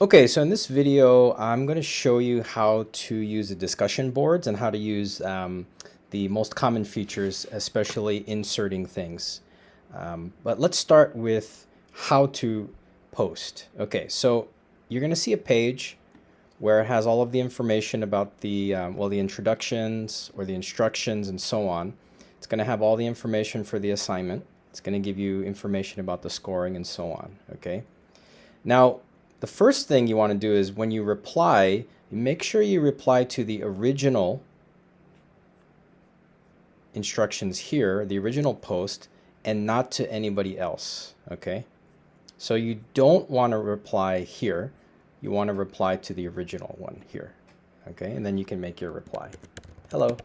Okay, so in this video, I'm going to show you how to use the discussion boards and how to use the most common features, especially inserting things. But let's start with how to post. Okay, so you're going to see a page where it has all of the information about the, the introductions or the instructions and so on. It's going to have all the information for the assignment. It's going to give you information about the scoring and so on, okay? Now, the first thing you want to do is when you reply, make sure you reply to the original instructions here, the original post, and not to anybody else, okay? So you don't want to reply here. You want to reply to the original one here, okay? And then you can make your reply. Hello.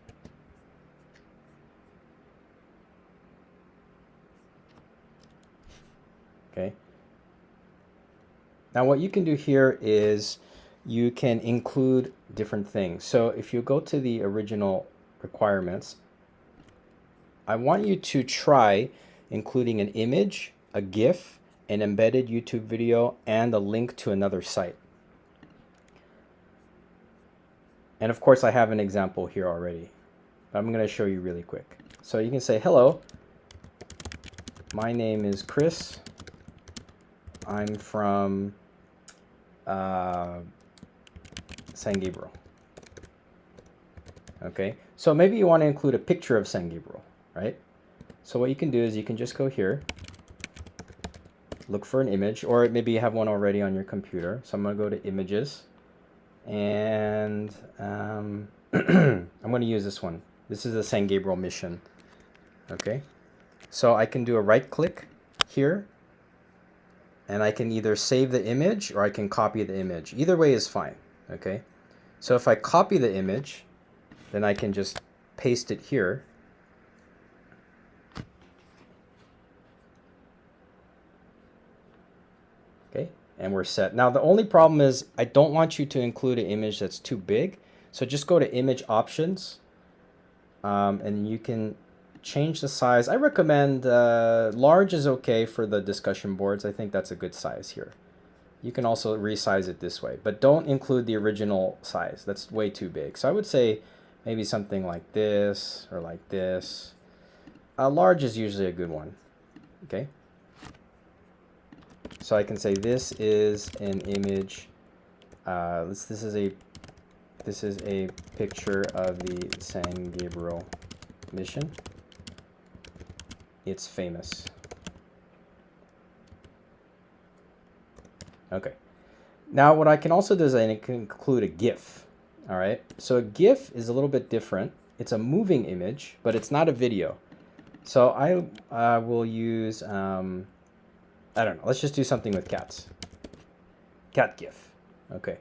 Okay. Now what you can do here is you can include different things. So if you go to the original requirements, I want you to try including an image, a GIF, an embedded YouTube video, and a link to another site. And of course I have an example here already, but I'm going to show you really quick. So you can say, hello, my name is Chris. I'm from San Gabriel. Okay, so maybe you want to include a picture of San Gabriel, right? So what you can do is you can just go here, look for an image, or maybe you have one already on your computer. So I'm going to go to images, and I'm going to use this one. This is the San Gabriel mission. Okay, so I can do a right click here, and I can either save the image or I can copy the image. Either way is fine, okay? So if I copy the image, then I can just paste it here. Okay, and we're set. Now the only problem is I don't want you to include an image that's too big. So just go to image options, and you can change the size. I recommend large is okay for the discussion boards. I think that's a good size here. You can also resize it this way, but don't include the original size. That's way too big. So I would say maybe something like this or like this. Large is usually a good one. Okay. So I can say this is an image. This is a picture of the San Gabriel mission. It's famous. Okay. Now what I can also do is I can include a GIF. All right. So a GIF is a little bit different. It's a moving image, but it's not a video. So I will use, I don't know. Let's just do something with cats. Cat GIF. Okay.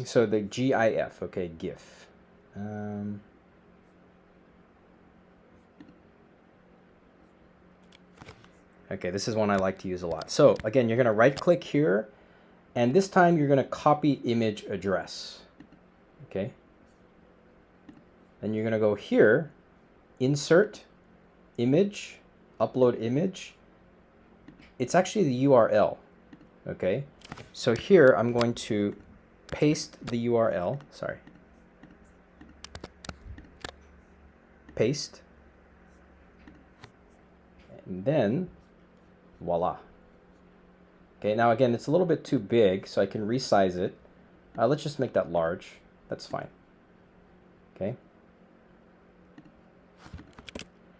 So the GIF. Okay, GIF. Okay, this is one I like to use a lot. So again, you're going to right click here, and this time you're going to copy image address. Okay. Then you're going to go here, insert, image, upload image. It's actually the URL. Okay. So here I'm going to paste the URL. Sorry. Paste. And then voila. Okay, now again, it's a little bit too big, so I can resize it. Let's just make that large. That's fine. Okay.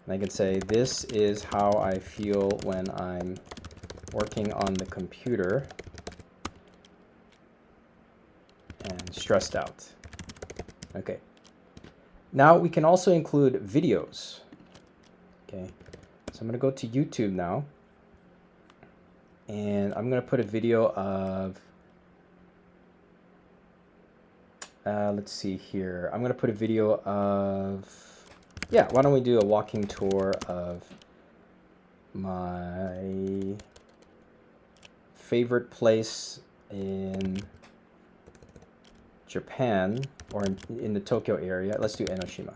And I can say, this is how I feel when I'm working on the computer and stressed out. Okay. Now we can also include videos. Okay. So I'm going to go to YouTube now. And I'm going to put a video of, let's see here. I'm going to put a video of, yeah, why don't we do a walking tour of my favorite place in Japan, or in the Tokyo area. Let's do Enoshima.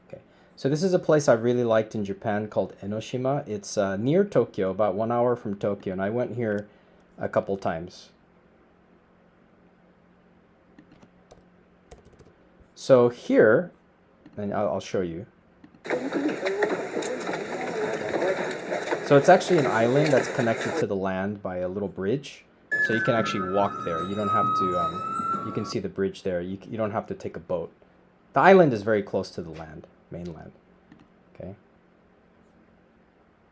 Okay, So this is a place I really liked in Japan called Enoshima. It's near Tokyo, about 1 hour from Tokyo, and I went here a couple times. So here, and I'll show you. So it's actually an island that's connected to the land by a little bridge. So you can actually walk there. You don't have to, you can see the bridge there. You don't have to take a boat. The island is very close to the land, mainland. Okay.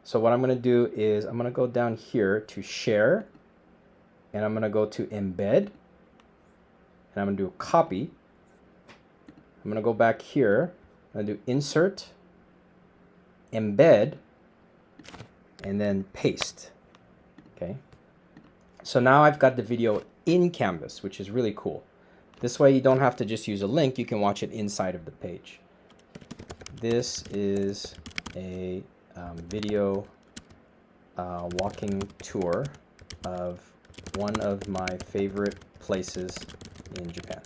So what I'm going to do is I'm going to go down here to share, and I'm going to go to embed, and I'm going to do a copy. I'm going to go back here, I'm going to do insert, embed, and then paste. Okay. So now I've got the video in Canvas, which is really cool. This way you don't have to just use a link, you can watch it inside of the page. This is a video walking tour of one of my favorite places in Japan.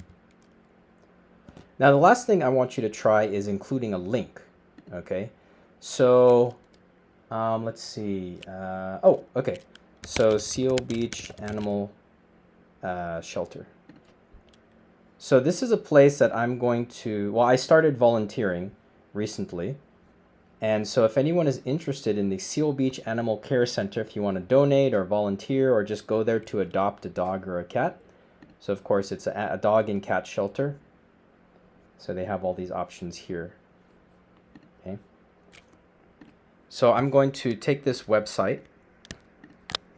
Now the last thing I want you to try is including a link. Okay, so let's see. Oh, okay. So Seal Beach Animal Shelter. So this is a place that I'm going to, well, I started volunteering recently. And so if anyone is interested in the Seal Beach Animal Care Center, if you want to donate or volunteer or just go there to adopt a dog or a cat. So of course it's a dog and cat shelter. So they have all these options here. Okay. So I'm going to take this website.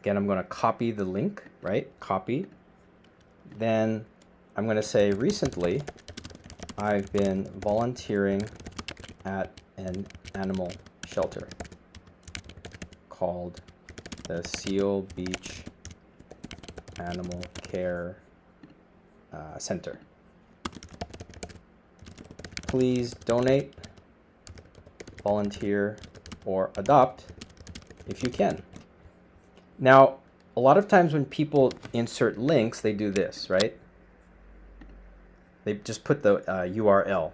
Again, I'm going to copy the link, right? Copy. Then I'm going to say recently I've been volunteering at an animal shelter called the Seal Beach Animal Care Center. Please donate, volunteer, or adopt if you can. Now, a lot of times when people insert links, they do this, right? They just put the URL.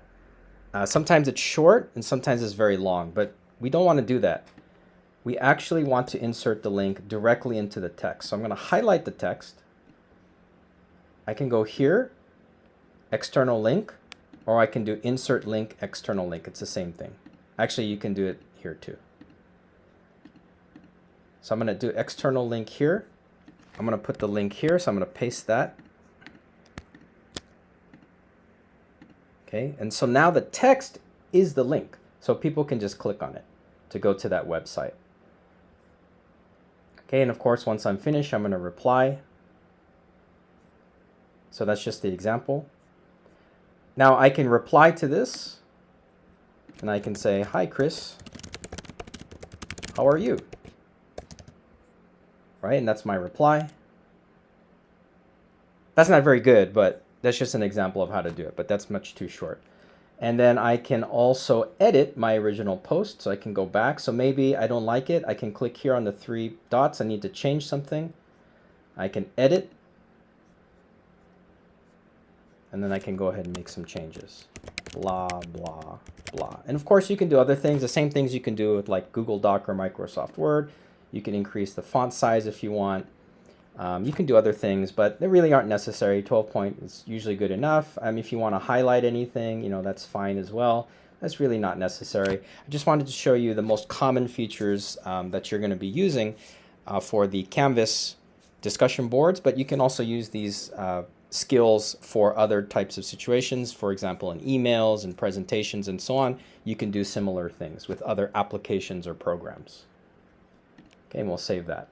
Sometimes it's short and sometimes it's very long, but we don't want to do that. We actually want to insert the link directly into the text. So I'm going to highlight the text. I can go here, external link, or I can do insert link, external link. It's the same thing. Actually, you can do it here too. So I'm going to do external link here. I'm going to put the link here, so I'm going to paste that. Okay, and so now the text is the link, so people can just click on it to go to that website. Okay, and of course, once I'm finished, I'm going to reply. So that's just the example. Now I can reply to this, and I can say, "Hi, Chris. How are you?" Right, and that's my reply. That's not very good, but that's just an example of how to do it, but that's much too short. And then I can also edit my original post, so I can go back. So maybe I don't like it. I can click here on the 3 dots. I need to change something. I can edit. And then I can go ahead and make some changes. Blah, blah, blah. And of course, you can do other things, the same things you can do with like Google Doc or Microsoft Word. You can increase the font size if you want. You can do other things, but they really aren't necessary. 12 point is usually good enough. If you want to highlight anything, that's fine as well. That's really not necessary. I just wanted to show you the most common features that you're going to be using for the Canvas discussion boards, but you can also use these skills for other types of situations. For example, in emails and presentations and so on, you can do similar things with other applications or programs. Okay, and we'll save that.